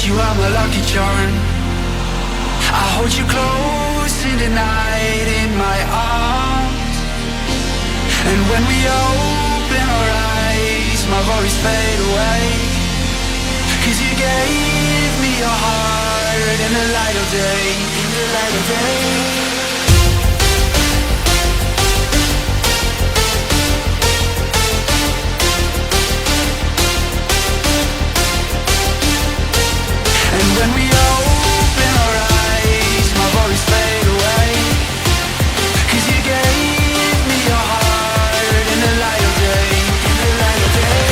you are my lucky charm. I hold you close in the night in my arms. And when we open our eyes, my worries fade away. 'Cause you gave me your heart in the light of day, in the light of day. When we open our eyes, my worries fade away. 'Cause you gave me your heart in the light of day, in the light of day.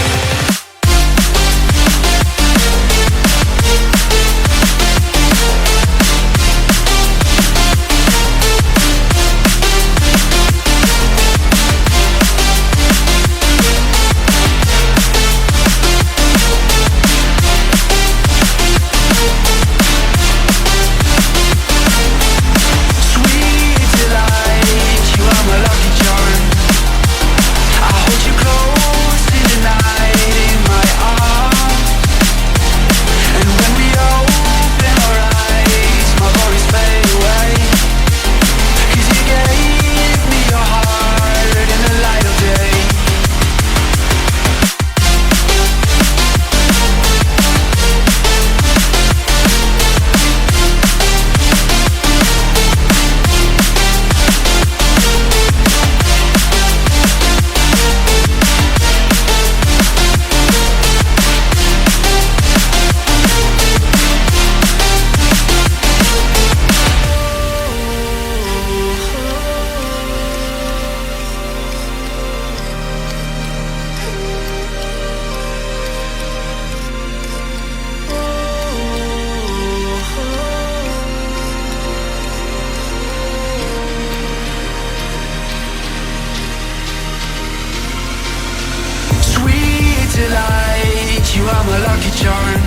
Delight, you are my lucky charm.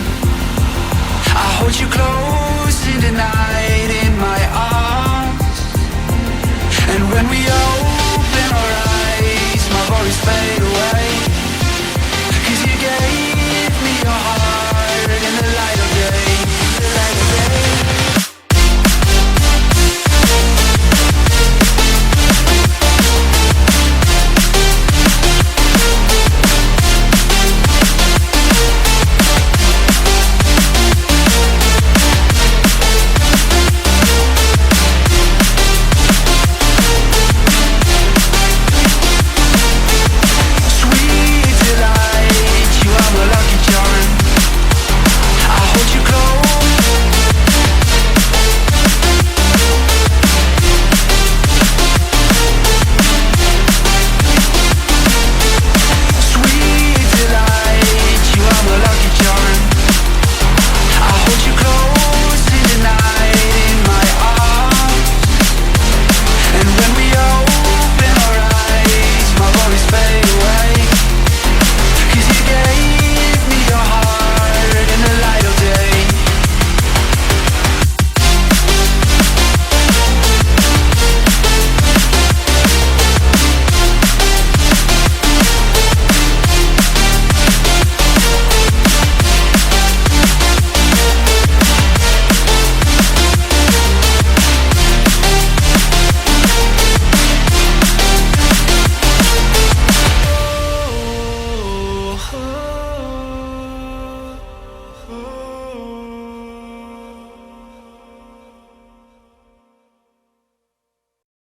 I hold you close in the night in my arms. And when we are